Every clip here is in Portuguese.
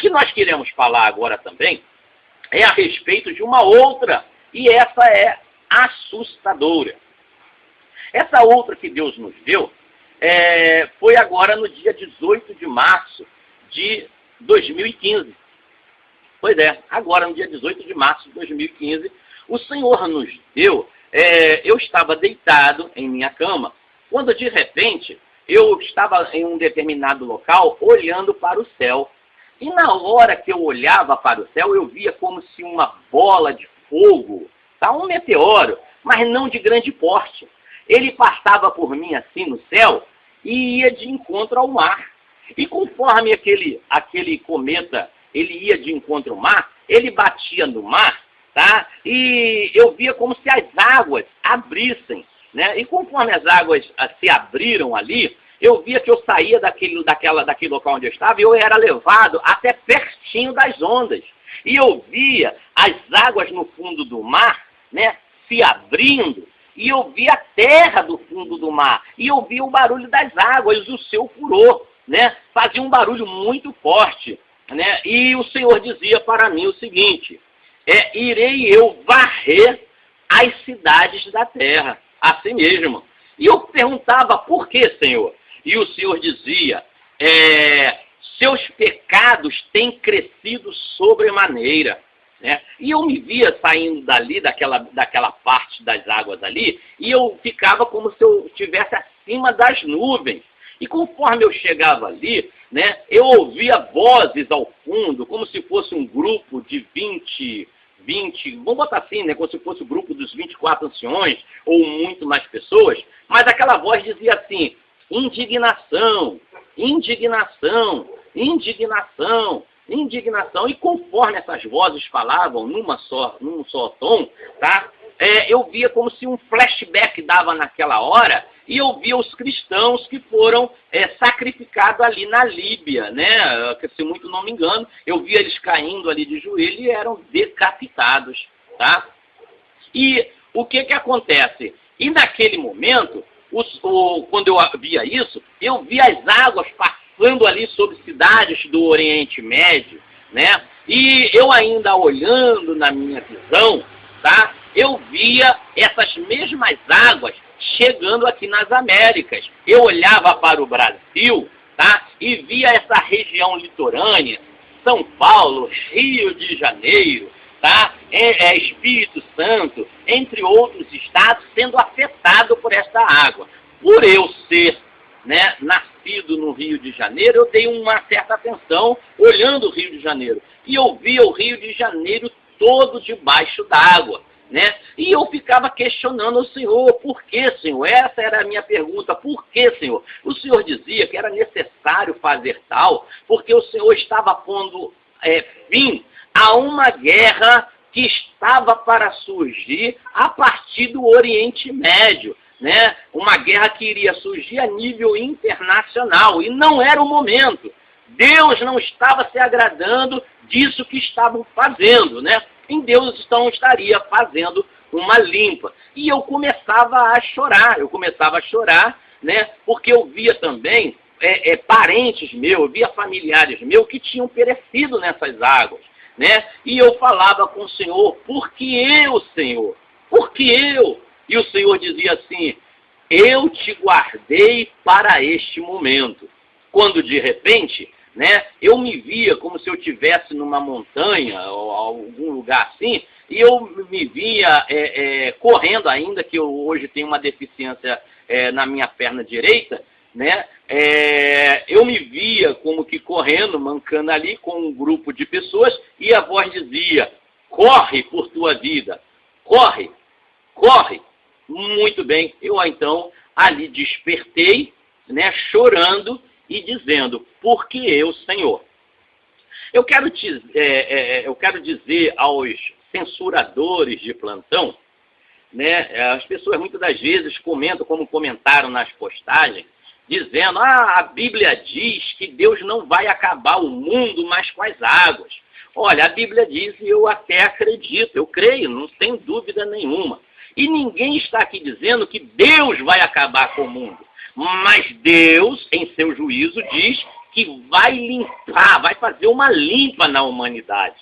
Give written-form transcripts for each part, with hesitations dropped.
que nós queremos falar agora também é a respeito de uma outra, e essa é assustadora. Essa outra que Deus nos deu foi agora no dia 18 de março de 2015. Pois é, agora no dia 18 de março de 2015, o Senhor nos deu, eu estava deitado em minha cama, quando de repente eu estava em um determinado local olhando para o céu. E na hora que eu olhava para o céu, eu via como se uma bola de fogo, tá? Um meteoro, mas não de grande porte. Ele passava por mim assim no céu e ia de encontro ao mar. E conforme aquele cometa ele ia de encontro ao mar, ele batia no mar, tá? E eu via como se as águas abrissem, né? E conforme as águas se abriram ali, eu via que eu saía daquele local onde eu estava e eu era levado até pertinho das ondas. E eu via as águas no fundo do mar, né, se abrindo, e eu via a terra do fundo do mar, e eu via o barulho das águas, o seu furor, né? Fazia um barulho muito forte, né? E o Senhor dizia para mim o seguinte: irei eu varrer as cidades da terra, assim mesmo. E eu perguntava, por que, Senhor? E o Senhor dizia, seus pecados têm crescido sobremaneira. Né? E eu me via saindo dali, daquela parte das águas ali, e eu ficava como se eu estivesse acima das nuvens. E conforme eu chegava ali, né, eu ouvia vozes ao fundo, como se fosse um grupo de 20, vamos botar assim, né, como se fosse o grupo dos 24 anciões, ou muito mais pessoas, mas aquela voz dizia assim: indignação, indignação, indignação, indignação. E conforme essas vozes falavam num só tom, tá? Eu via como se um flashback dava naquela hora, e eu via os cristãos que foram sacrificados ali na Líbia, né? Se muito não me engano, eu via eles caindo ali de joelho e eram decapitados, tá? E o que acontece? E naquele momento, quando eu via isso, eu via as águas passando ali sobre cidades do Oriente Médio, né? E eu ainda olhando na minha visão, tá? Eu via essas mesmas águas chegando aqui nas Américas. Eu olhava para o Brasil, tá? E via essa região litorânea, São Paulo, Rio de Janeiro, tá? Espírito Santo, entre outros estados, sendo afetado por essa água. Por eu ser, né, nascido no Rio de Janeiro, eu dei uma certa atenção olhando o Rio de Janeiro. E eu via o Rio de Janeiro todo debaixo d'água, né? E eu ficava questionando o Senhor: por que, Senhor? Essa era a minha pergunta: por que, Senhor? O Senhor dizia que era necessário fazer tal, porque o Senhor estava pondo fim a uma guerra que estava para surgir a partir do Oriente Médio, né? Uma guerra que iria surgir a nível internacional, e não era o momento. Deus não estava se agradando disso que estavam fazendo, né? Em Deus então estaria fazendo uma limpa. E eu começava a chorar, né? Porque eu via também parentes meus, eu via familiares meus que tinham perecido nessas águas, né? E eu falava com o Senhor: por que eu, Senhor? Por que eu? E o Senhor dizia assim: eu te guardei para este momento. Quando de repente, né, eu me via como se eu estivesse numa montanha ou algum lugar assim, e eu me via correndo, ainda que eu hoje tenho uma deficiência na minha perna direita, né? Eu me via como que correndo, mancando ali com um grupo de pessoas, e a voz dizia: corre por tua vida, corre, corre. Muito bem, eu então ali despertei, né, chorando e dizendo: por que eu, Senhor? Eu quero dizer aos censuradores de plantão, né, as pessoas muitas das vezes comentam, como comentaram nas postagens, dizendo: a Bíblia diz que Deus não vai acabar o mundo, mas com as águas. Olha, a Bíblia diz, e eu até acredito, eu creio, não tenho dúvida nenhuma. E ninguém está aqui dizendo que Deus vai acabar com o mundo. Mas Deus, em seu juízo, diz que vai limpar, vai fazer uma limpa na humanidade.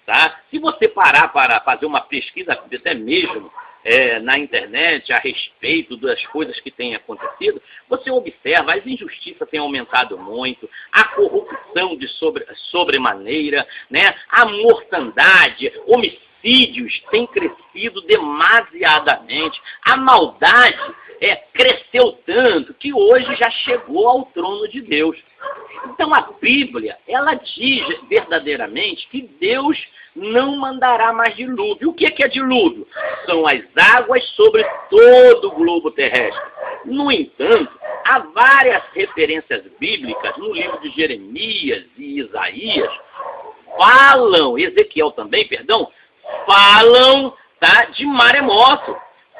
Tá? Se você parar para fazer uma pesquisa, até mesmo na internet, a respeito das coisas que têm acontecido, você observa, as injustiças têm aumentado muito, a corrupção de sobremaneira, né? A mortandade, homicídios têm crescido demasiadamente, a maldade cresceu tanto que hoje já chegou ao trono de Deus. Então a Bíblia, ela diz verdadeiramente que Deus não mandará mais dilúvio. O que é dilúvio? São as águas sobre todo o globo terrestre. No entanto, há várias referências bíblicas no livro de Jeremias e Isaías, Ezequiel também, falam, tá, de maremoto.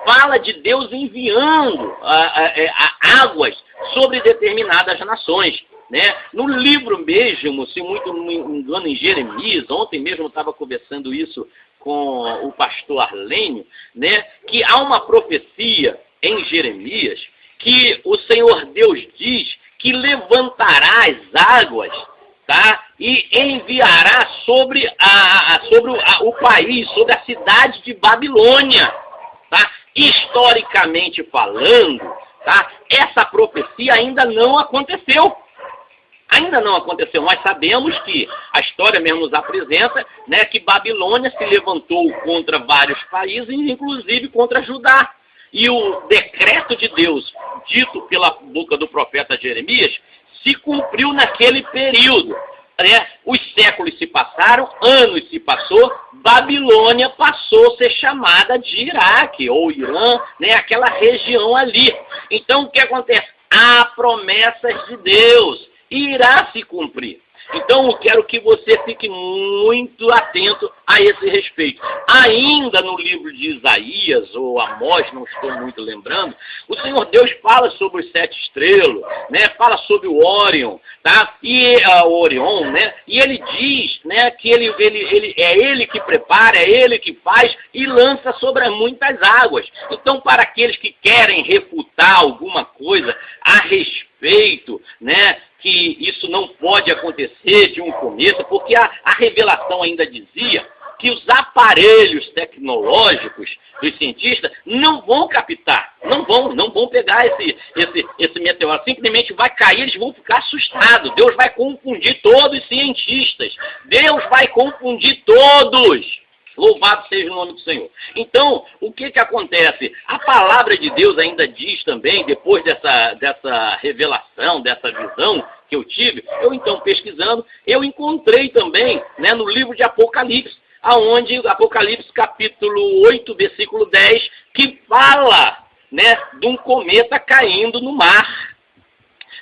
Fala de Deus enviando águas sobre determinadas nações. Né? No livro mesmo, se muito não me engano, em Jeremias, ontem mesmo eu estava conversando isso com o pastor Arlênio, né? Que há uma profecia em Jeremias que o Senhor Deus diz que levantará as águas, tá? E enviará sobre o país, sobre a cidade de Babilônia. Tá? Historicamente falando, tá? Essa profecia ainda não aconteceu. Ainda não aconteceu. Nós sabemos que a história mesmo nos apresenta, né, que Babilônia se levantou contra vários países, inclusive contra Judá. E o decreto de Deus, dito pela boca do profeta Jeremias, se cumpriu naquele período. Né? Os séculos se passaram, anos se passou, Babilônia passou a ser chamada de Iraque ou Irã, né? Aquela região ali. Então o que acontece? Há promessas de Deus. Irá se cumprir. Então eu quero que você fique muito atento a esse respeito. Ainda no livro de Isaías, ou Amós, não estou muito lembrando, o Senhor Deus fala sobre os 7 estrelas, né? Fala sobre o Órion, tá? E o Orion, né? E ele diz, né, que ele é ele que prepara, é ele que faz e lança sobre muitas águas. Então, para aqueles que querem refutar alguma coisa a respeito, né, que isso não pode acontecer de um começo, porque a revelação ainda dizia que os aparelhos tecnológicos dos cientistas não vão captar, não vão pegar esse meteoro, simplesmente vai cair, eles vão ficar assustados. Deus vai confundir todos os cientistas, Deus vai confundir todos. Louvado seja o nome do Senhor. Então, o que acontece? A palavra de Deus ainda diz também, depois dessa revelação, dessa visão que eu tive, eu então pesquisando, eu encontrei também, né, no livro de Apocalipse, aonde Apocalipse capítulo 8, versículo 10, que fala, né, de um cometa caindo no mar.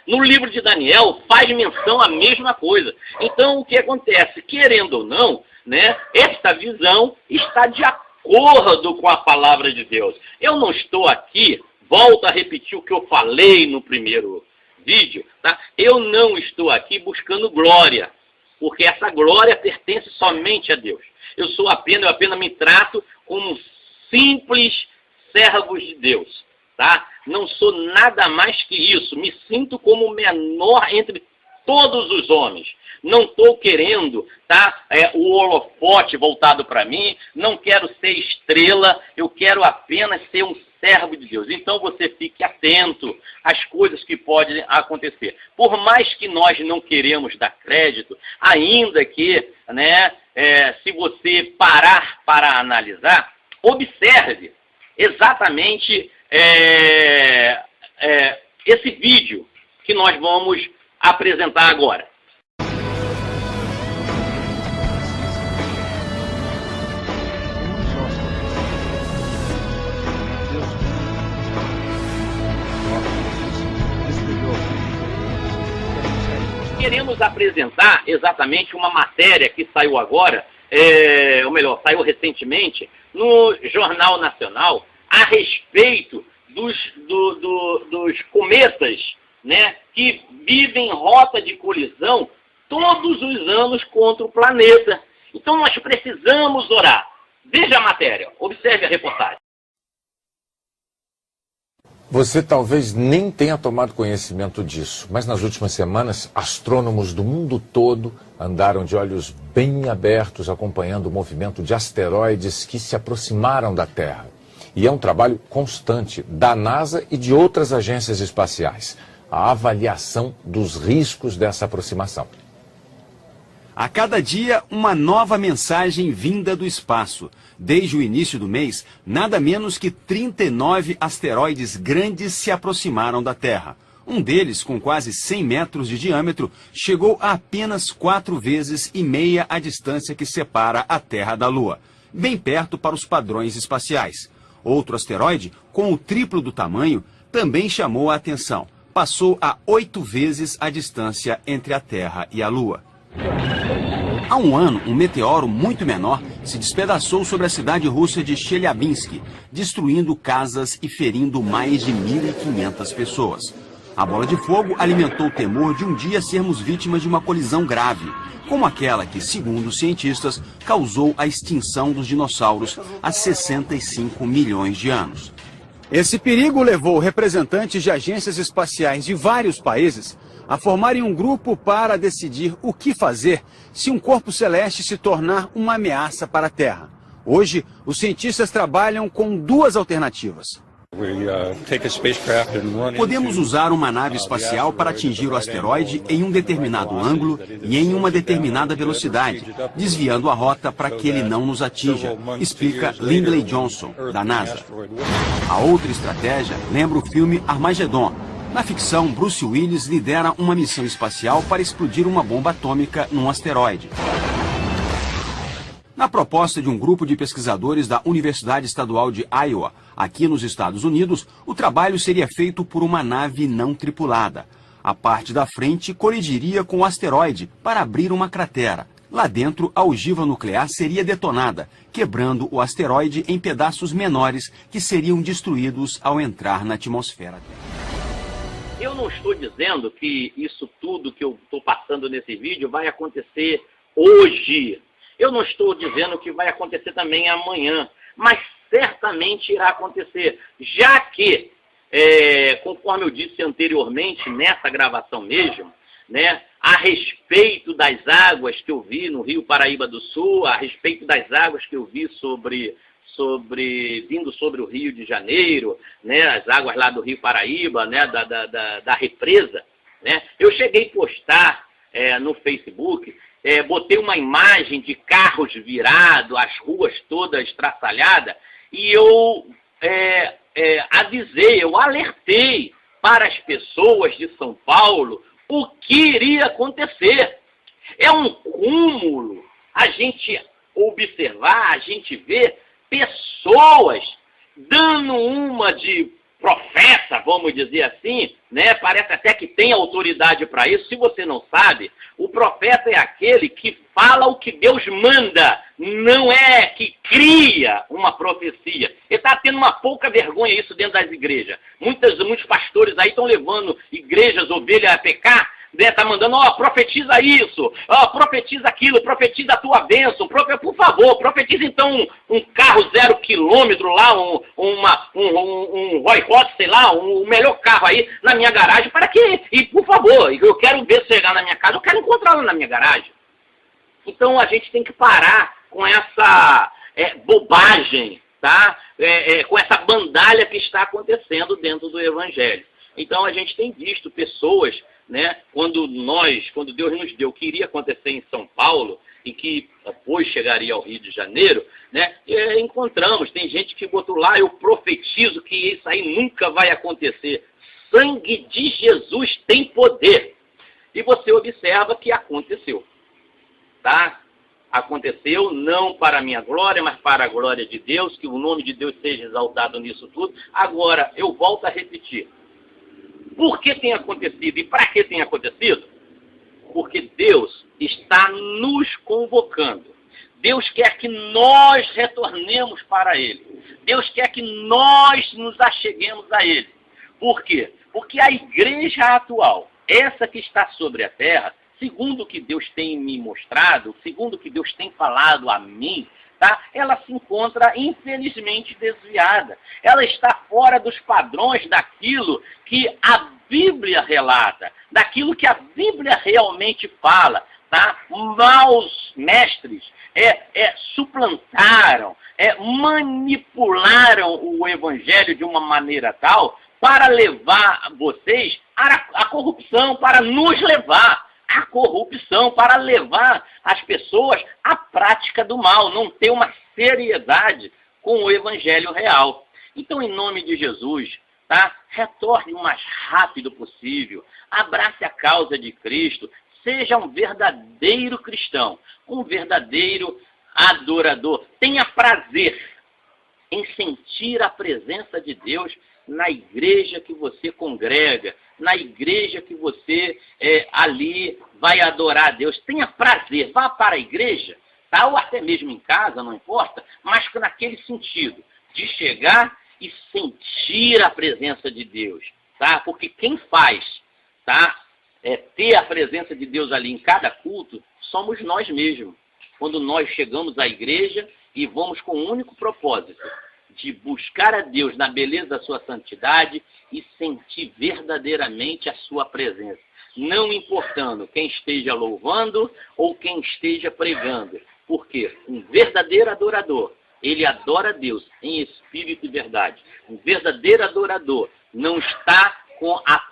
No livro de Daniel faz menção à mesma coisa. Então, o que acontece? Querendo ou não, né, esta visão está de acordo com a palavra de Deus. Eu não estou aqui, volto a repetir o que eu falei no primeiro vídeo, tá? Eu não estou aqui buscando glória, porque essa glória pertence somente a Deus. Eu apenas me trato como simples servos de Deus, tá? Não sou nada mais que isso, me sinto como o menor entre todos os homens. Não estou querendo, tá, o holofote voltado para mim, não quero ser estrela, eu quero apenas ser um servo de Deus. Então você fique atento às coisas que podem acontecer. Por mais que nós não queremos dar crédito, ainda que, né, se você parar para analisar, observe exatamente esse vídeo que nós vamos apresentar agora. Queremos apresentar exatamente uma matéria que saiu agora, ou melhor, saiu recentemente, no Jornal Nacional, a respeito dos cometas, né, que vivem em rota de colisão todos os anos contra o planeta. Então nós precisamos orar. Veja a matéria, observe a reportagem. Você talvez nem tenha tomado conhecimento disso, mas nas últimas semanas, astrônomos do mundo todo andaram de olhos bem abertos acompanhando o movimento de asteroides que se aproximaram da Terra. E é um trabalho constante da NASA e de outras agências espaciais, a avaliação dos riscos dessa aproximação. A cada dia, uma nova mensagem vinda do espaço. Desde o início do mês, nada menos que 39 asteroides grandes se aproximaram da Terra. Um deles, com quase 100 metros de diâmetro, chegou a apenas 4,5 vezes a distância que separa a Terra da Lua, bem perto para os padrões espaciais. Outro asteroide, com o triplo do tamanho, também chamou a atenção. Passou a 8 vezes a distância entre a Terra e a Lua. Há um ano, um meteoro muito menor se despedaçou sobre a cidade russa de Chelyabinsk, destruindo casas e ferindo mais de 1.500 pessoas. A bola de fogo alimentou o temor de um dia sermos vítimas de uma colisão grave, como aquela que, segundo os cientistas, causou a extinção dos dinossauros há 65 milhões de anos. Esse perigo levou representantes de agências espaciais de vários países a formarem um grupo para decidir o que fazer se um corpo celeste se tornar uma ameaça para a Terra. Hoje, os cientistas trabalham com duas alternativas. Podemos usar uma nave espacial para atingir o asteroide em um determinado ângulo e em uma determinada velocidade, desviando a rota para que ele não nos atinja, explica Lindley Johnson, da NASA. A outra estratégia lembra o filme Armagedon. Na ficção, Bruce Willis lidera uma missão espacial para explodir uma bomba atômica num asteroide. Na proposta de um grupo de pesquisadores da Universidade Estadual de Iowa, aqui nos Estados Unidos, o trabalho seria feito por uma nave não tripulada. A parte da frente colidiria com o asteroide para abrir uma cratera. Lá dentro, a ogiva nuclear seria detonada, quebrando o asteroide em pedaços menores que seriam destruídos ao entrar na atmosfera. Eu não estou dizendo que isso tudo que eu estou passando nesse vídeo vai acontecer hoje. Eu não estou dizendo que vai acontecer também amanhã, mas certamente irá acontecer, já que, conforme eu disse anteriormente, nessa gravação mesmo, né, a respeito das águas que eu vi no Rio Paraíba do Sul, a respeito das águas que eu vi vindo sobre o Rio de Janeiro, né, as águas lá do Rio Paraíba, né, da represa, né, eu cheguei a postar no Facebook, botei uma imagem de carros virados, as ruas todas estraçalhadas, e eu avisei, eu alertei para as pessoas de São Paulo o que iria acontecer. É um cúmulo a gente observar, a gente ver pessoas dando uma de profeta, vamos dizer assim, né? Parece até que tem autoridade para isso. Se você não sabe, o profeta é aquele que fala o que Deus manda, não é que cria uma profecia. Ele está tendo uma pouca vergonha isso dentro das igrejas. Muitos pastores aí estão levando igrejas, ovelhas a pecar, né, tá mandando, profetiza isso, profetiza aquilo, profetiza a tua bênção, por favor, profetiza então um carro 0 quilômetro lá, um Roy Hot, sei lá, o melhor carro aí na minha garagem, para que, e por favor, eu quero ver chegar na minha casa, eu quero encontrá-lo na minha garagem. Então a gente tem que parar com essa bobagem, tá? Com essa bandalha que está acontecendo dentro do Evangelho. Então a gente tem visto pessoas, né, quando Deus nos deu o que iria acontecer em São Paulo e que depois chegaria ao Rio de Janeiro, né, encontramos, tem gente que botou lá, eu profetizo que isso aí nunca vai acontecer. Sangue de Jesus tem poder. E você observa que aconteceu. Tá? Aconteceu não para a minha glória, mas para a glória de Deus, que o nome de Deus seja exaltado nisso tudo. Agora, eu volto a repetir. Por que tem acontecido e para que tem acontecido? Porque Deus está nos convocando. Deus quer que nós retornemos para Ele. Deus quer que nós nos acheguemos a Ele. Por quê? Porque a igreja atual, essa que está sobre a terra, segundo o que Deus tem me mostrado, segundo o que Deus tem falado a mim, tá? Ela se encontra, infelizmente, desviada. Ela está fora dos padrões daquilo que a Bíblia relata, daquilo que a Bíblia realmente fala. Tá? Maus mestres suplantaram, manipularam o Evangelho de uma maneira tal para levar vocês à corrupção, para nos levar à corrupção, para levar as pessoas à prática do mal, não ter uma seriedade com o Evangelho real. Então, em nome de Jesus, tá? Retorne o mais rápido possível, abrace a causa de Cristo, seja um verdadeiro cristão, um verdadeiro adorador. Tenha prazer em sentir a presença de Deus na igreja que você congrega, na igreja que você ali vai adorar a Deus. Tenha prazer, vá para a igreja, tá? Ou até mesmo em casa, não importa, mas naquele sentido de chegar e sentir a presença de Deus, tá? Porque quem faz, tá? Ter a presença de Deus ali em cada culto, somos nós mesmos. Quando nós chegamos à igreja e vamos com o único propósito de buscar a Deus na beleza da sua santidade e sentir verdadeiramente a sua presença. Não importando quem esteja louvando ou quem esteja pregando. Porque um verdadeiro adorador, ele adora a Deus em espírito e verdade. Um verdadeiro adorador não está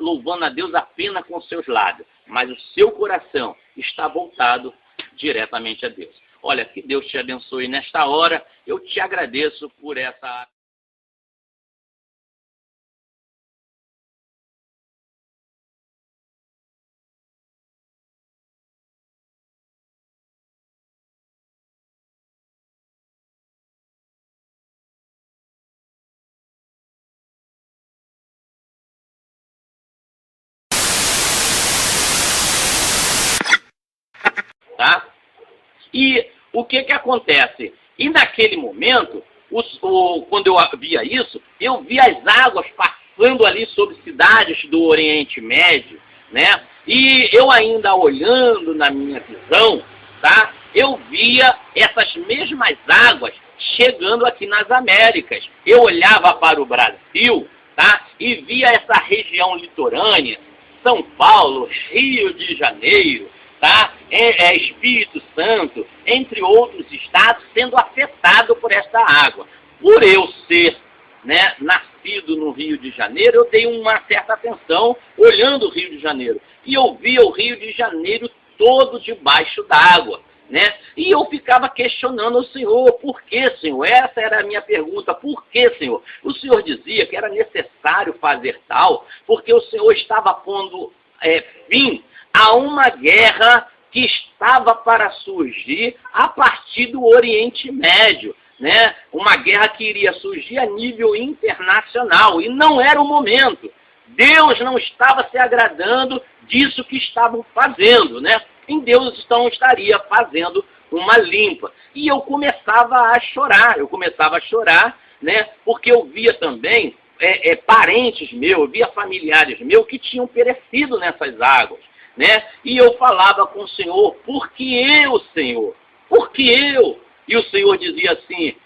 louvando a Deus apenas com seus lábios, mas o seu coração está voltado diretamente a Deus. Olha, que Deus te abençoe nesta hora. Eu te agradeço por essa... Tá? E o que acontece? E naquele momento, quando eu via isso, eu via as águas passando ali sobre cidades do Oriente Médio, né? E eu ainda olhando na minha visão, tá? Eu via essas mesmas águas chegando aqui nas Américas. Eu olhava para o Brasil, tá? E via essa região litorânea, São Paulo, Rio de Janeiro, tá? Espírito Santo, entre outros estados, sendo afetado por esta água. Por eu ser, né, nascido no Rio de Janeiro, eu dei uma certa atenção olhando o Rio de Janeiro. E eu via o Rio de Janeiro todo debaixo d'água, né? E eu ficava questionando o Senhor, por que, Senhor? Essa era a minha pergunta, por que, Senhor? O Senhor dizia que era necessário fazer tal, porque o Senhor estava pondo fim a uma guerra que estava para surgir a partir do Oriente Médio, né? Uma guerra que iria surgir a nível internacional, e não era o momento. Deus não estava se agradando disso que estavam fazendo, né? E Deus então estaria fazendo uma limpa. E eu começava a chorar, né? Porque eu via também parentes meus, eu via familiares meus que tinham perecido nessas águas, né? E eu falava com o Senhor, por que eu, Senhor? Por que eu? E o Senhor dizia assim,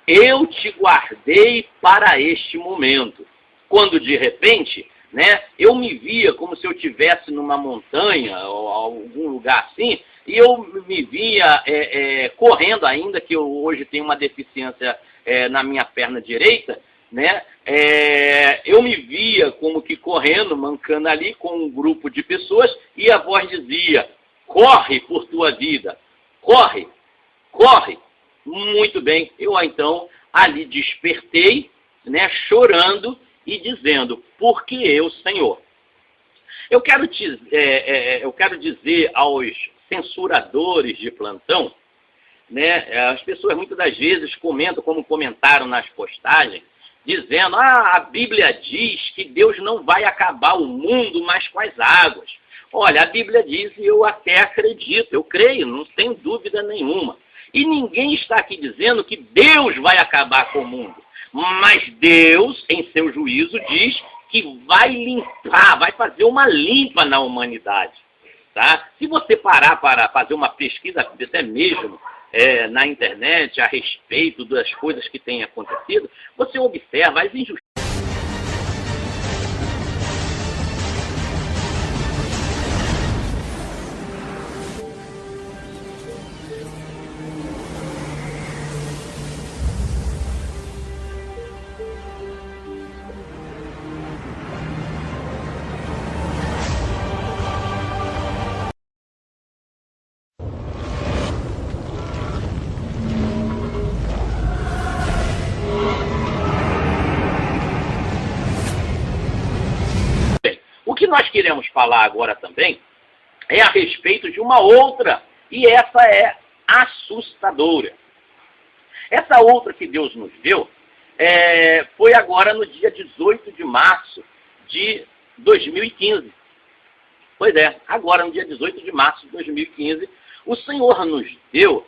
eu te guardei para este momento. Quando de repente, né, eu me via como se eu estivesse numa montanha ou algum lugar assim, e eu me via correndo ainda, que eu hoje tenho uma deficiência na minha perna direita, né? Eu me via como que correndo, mancando ali com um grupo de pessoas, e a voz dizia, corre por tua vida, corre, corre. Muito bem, eu então ali despertei, né, chorando e dizendo, por que eu, Senhor? Eu quero dizer aos censuradores de plantão, né, as pessoas muitas das vezes comentam, como comentaram nas postagens, dizendo, a Bíblia diz que Deus não vai acabar o mundo, mas com as águas. Olha, a Bíblia diz, e eu até acredito, eu creio, não tenho dúvida nenhuma. E ninguém está aqui dizendo que Deus vai acabar com o mundo. Mas Deus, em seu juízo, diz que vai limpar, vai fazer uma limpa na humanidade. Tá? Se você parar para fazer uma pesquisa, até mesmo na internet, a respeito das coisas que têm acontecido, você observa as injustiças. O que nós queremos falar agora também é a respeito de uma outra, e essa é assustadora. Essa outra que Deus nos deu foi agora no dia 18 de março de 2015. Pois é, agora no dia 18 de março de 2015, o Senhor nos deu,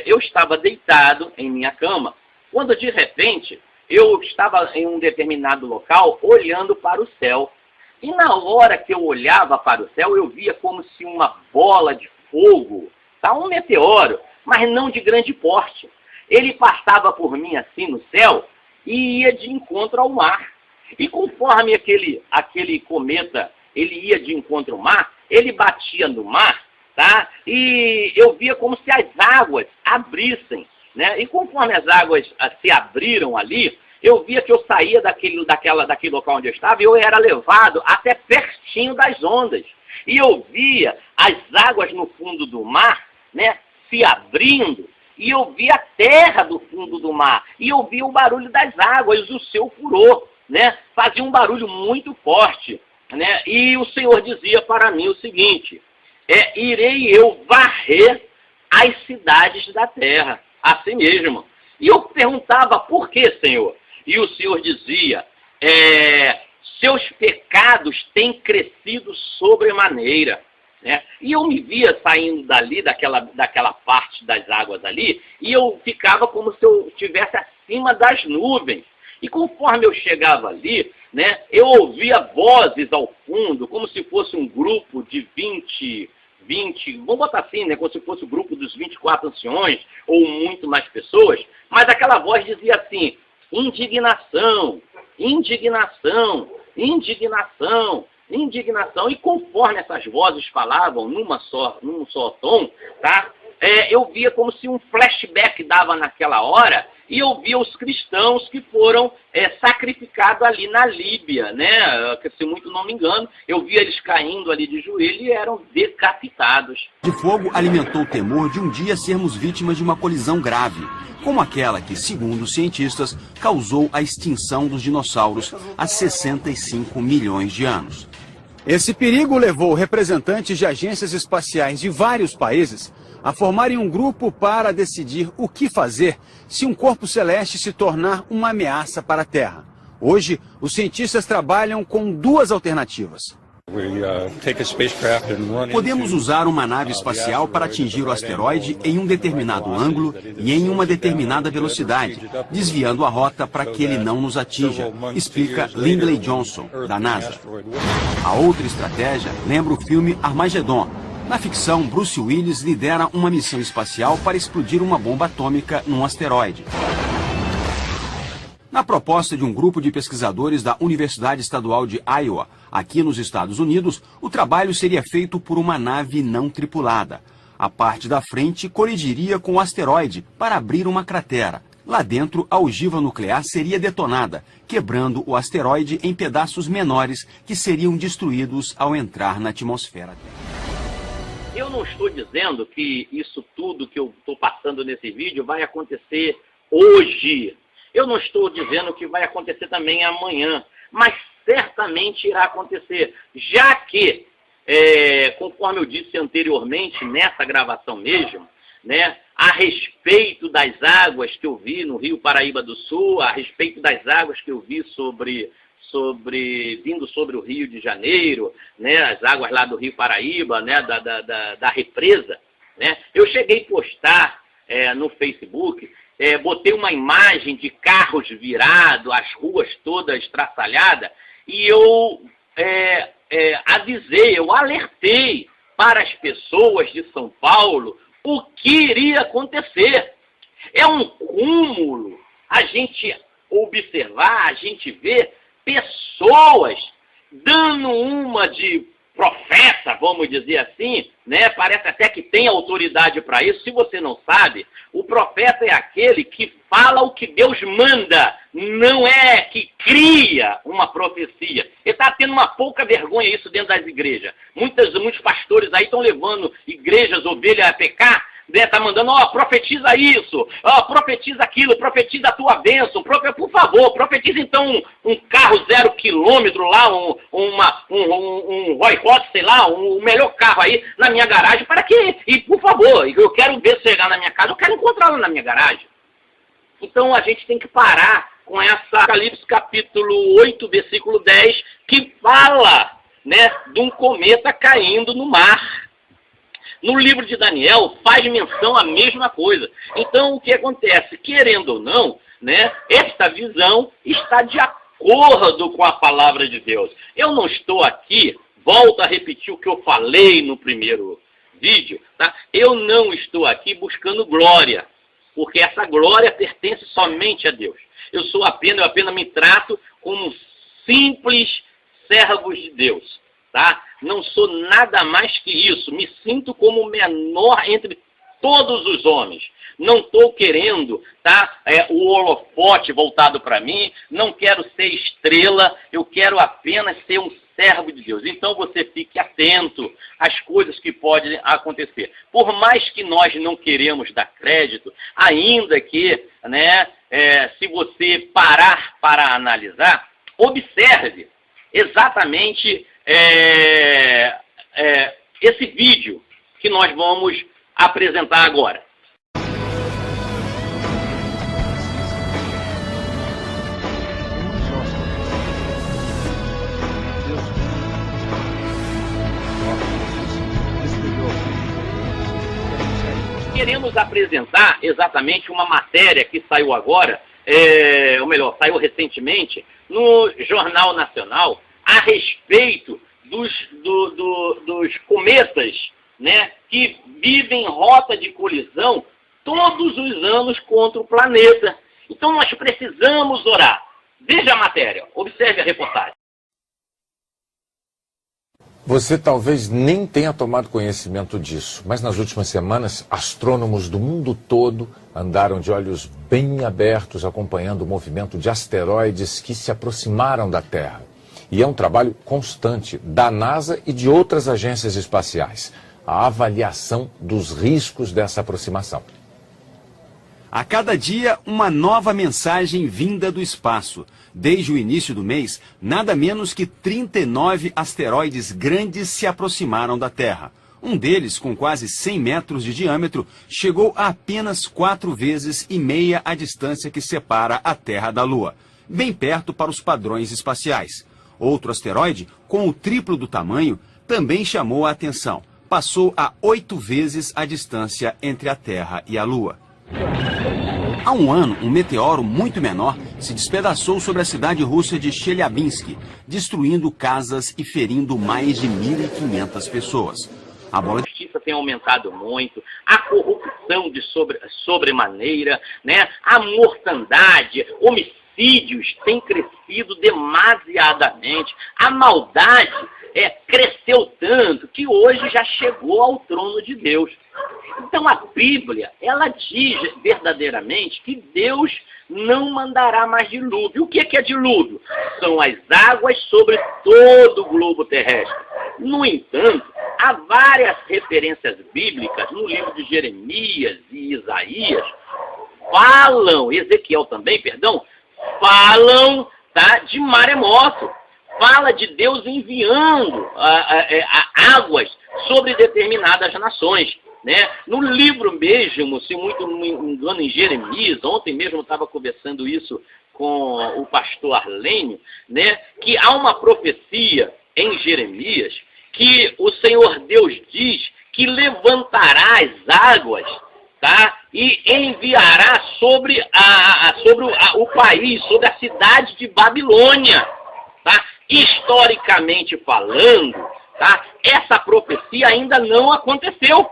eu estava deitado em minha cama, quando de repente eu estava em um determinado local olhando para o céu. E na hora que eu olhava para o céu, eu via como se uma bola de fogo, tá, um meteoro, mas não de grande porte. Ele passava por mim assim no céu e ia de encontro ao mar. E conforme aquele cometa, ele ia de encontro ao mar, ele batia no mar, tá? E eu via como se as águas abrissem, né? E conforme as águas se abriram ali, eu via que eu saía daquele local onde eu estava e eu era levado até pertinho das ondas. E eu via as águas no fundo do mar, né, se abrindo, e eu via a terra do fundo do mar. E eu via o barulho das águas, o seu furor, né, fazia um barulho muito forte, né, e o Senhor dizia para mim o seguinte, irei eu varrer as cidades da terra, assim mesmo. E eu perguntava, por que, Senhor? E o Senhor dizia, seus pecados têm crescido sobremaneira. Né? E eu me via saindo dali, daquela parte das águas ali, e eu ficava como se eu estivesse acima das nuvens. E conforme eu chegava ali, né, eu ouvia vozes ao fundo, como se fosse um grupo de 20, vamos botar assim, né, como se fosse o grupo dos 24 anciões, ou muito mais pessoas, mas aquela voz dizia assim, indignação, indignação, indignação, indignação. E conforme essas vozes falavam num só tom, tá? Eu via como se um flashback dava naquela hora, e eu via os cristãos que foram sacrificados ali na Líbia, né? Que, se muito não me engano, eu via eles caindo ali de joelho e eram decapitados. De fogo alimentou o temor de um dia sermos vítimas de uma colisão grave, como aquela que, segundo os cientistas, causou a extinção dos dinossauros há 65 milhões de anos. Esse perigo levou representantes de agências espaciais de vários países a formarem um grupo para decidir o que fazer se um corpo celeste se tornar uma ameaça para a Terra. Hoje, os cientistas trabalham com duas alternativas. Podemos usar uma nave espacial para atingir o asteroide em um determinado ângulo e em uma determinada velocidade, desviando a rota para que ele não nos atinja, explica Lindley Johnson, da NASA. A outra estratégia lembra o filme Armagedon. Na ficção, Bruce Willis lidera uma missão espacial para explodir uma bomba atômica num asteroide. Na proposta de um grupo de pesquisadores da Universidade Estadual de Iowa, aqui nos Estados Unidos, o trabalho seria feito por uma nave não tripulada. A parte da frente colidiria com o asteroide para abrir uma cratera. Lá dentro, a ogiva nuclear seria detonada, quebrando o asteroide em pedaços menores que seriam destruídos ao entrar na atmosfera. Eu não estou dizendo que isso tudo que eu estou passando nesse vídeo vai acontecer hoje. Eu não estou dizendo que vai acontecer também amanhã, mas certamente irá acontecer, já que, conforme eu disse anteriormente, nessa gravação mesmo, né, a respeito das águas que eu vi no Rio Paraíba do Sul, a respeito das águas que eu vi vindo sobre o Rio de Janeiro, né, as águas lá do Rio Paraíba, né, da represa, né, eu cheguei a postar no Facebook, botei uma imagem de carros virados, as ruas todas estraçalhadas, e eu avisei, eu alertei para as pessoas de São Paulo o que iria acontecer. É um cúmulo a gente observar, a gente ver pessoas dando uma de profeta, vamos dizer assim, né? Parece até que tem autoridade para isso. Se você não sabe, o profeta é aquele que fala o que Deus manda, não é que cria uma profecia. Ele está tendo uma pouca vergonha isso dentro das igrejas. Muitos pastores aí estão levando igrejas, ovelhas a pecar, né? Tá mandando, profetiza isso, profetiza aquilo, profetiza a tua bênção, por favor, profetiza então um carro 0 quilômetro lá, um Roy Royce, sei lá, o melhor carro aí na minha garagem, para que, e por favor, eu quero ver chegar na minha casa, eu quero encontrá-lo na minha garagem. Então a gente tem que parar com essa Apocalipse capítulo 8, versículo 10, que fala, né, de um cometa caindo no mar. No livro de Daniel faz menção à mesma coisa. Então o que acontece? Querendo ou não, né, esta visão está de acordo com a palavra de Deus. Eu não estou aqui, volto a repetir o que eu falei no primeiro vídeo, tá? Eu não estou aqui buscando glória, porque essa glória pertence somente a Deus. Eu apenas me trato como simples servos de Deus. Tá? Não sou nada mais que isso. Me sinto como o menor entre todos os homens. Não estou querendo, tá, o holofote voltado para mim. Não quero ser estrela. Eu quero apenas ser um servo de Deus. Então você fique atento às coisas que podem acontecer. Por mais que nós não queremos dar crédito, ainda que, né, se você parar para analisar, observe exatamente esse vídeo que nós vamos apresentar agora. Queremos apresentar exatamente uma matéria que saiu agora, ou melhor, saiu recentemente no Jornal Nacional, a respeito dos cometas, né, que vivem em rota de colisão todos os anos contra o planeta. Então nós precisamos orar. Veja a matéria, observe a reportagem. Você talvez nem tenha tomado conhecimento disso, mas nas últimas semanas, astrônomos do mundo todo andaram de olhos bem abertos acompanhando o movimento de asteroides que se aproximaram da Terra. E é um trabalho constante da NASA e de outras agências espaciais, a avaliação dos riscos dessa aproximação. A cada dia, uma nova mensagem vinda do espaço. Desde o início do mês, nada menos que 39 asteroides grandes se aproximaram da Terra. Um deles, com quase 100 metros de diâmetro, chegou a apenas 4,5 vezes a distância que separa a Terra da Lua, bem perto para os padrões espaciais. Outro asteroide, com o triplo do tamanho, também chamou a atenção. Passou a 8 vezes a distância entre a Terra e a Lua. Há um ano, um meteoro muito menor se despedaçou sobre a cidade russa de Chelyabinsk, destruindo casas e ferindo mais de 1.500 pessoas. A justiça tem aumentado muito, a corrupção de sobremaneira, né? A mortandade, homicídios têm crescido demasiadamente, a maldade cresceu tanto que hoje já chegou ao trono de Deus. Então a Bíblia, ela diz verdadeiramente que Deus não mandará mais dilúvio. O que é dilúvio? São as águas sobre todo o globo terrestre. No entanto, há várias referências bíblicas no livro de Jeremias e Isaías, Ezequiel também, falam, tá, de maremoto. Fala de Deus enviando águas sobre determinadas nações. Né? No livro mesmo, se muito não me engano, em Jeremias, ontem mesmo eu estava conversando isso com o pastor Arlênio, né? Que há uma profecia em Jeremias que o Senhor Deus diz que levantará as águas, tá? E enviará sobre o país, sobre a cidade de Babilônia. Tá? Historicamente falando, tá? Essa profecia ainda não aconteceu.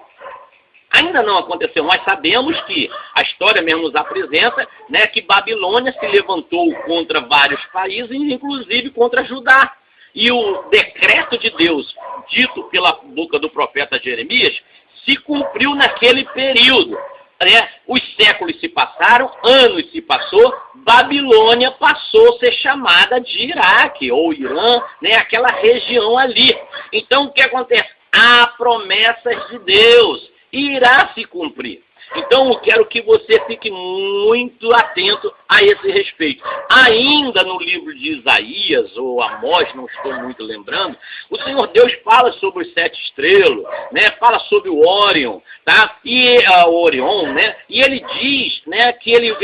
Ainda não aconteceu. Nós sabemos que a história mesmo nos apresenta, né, que Babilônia se levantou contra vários países, inclusive contra Judá. E o decreto de Deus, dito pela boca do profeta Jeremias, se cumpriu naquele período. Né? Os séculos se passaram, anos se passou, Babilônia passou a ser chamada de Iraque, ou Irã, né? Aquela região ali. Então o que acontece? Há promessas de Deus, irá se cumprir. Então eu quero que você fique muito atento a esse respeito. Ainda no livro de Isaías, ou Amós, não estou muito lembrando, o Senhor Deus fala sobre os 7 estrelas, né? Fala sobre o Órion, tá? E o Orion, né? E ele diz, né, que ele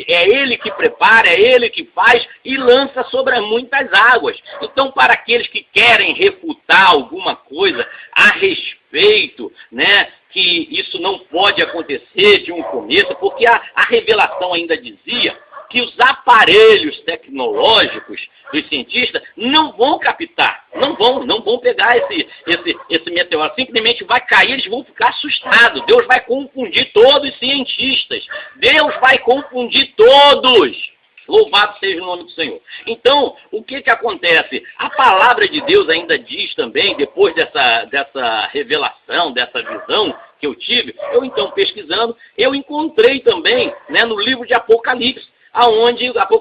é ele que prepara, é ele que faz e lança sobre muitas águas. Então, para aqueles que querem refutar alguma coisa a respeito, né, que isso não pode acontecer de um começo, porque a revelação ainda dizia que os aparelhos tecnológicos dos cientistas não vão captar, não vão pegar esse meteoro, simplesmente vai cair, eles vão ficar assustados. Deus vai confundir todos os cientistas, Deus vai confundir todos. Louvado seja o nome do Senhor. Então, o que acontece? A palavra de Deus ainda diz também, depois dessa revelação, dessa visão que eu tive, eu então pesquisando, eu encontrei também, né, no livro de Apocalipse, aonde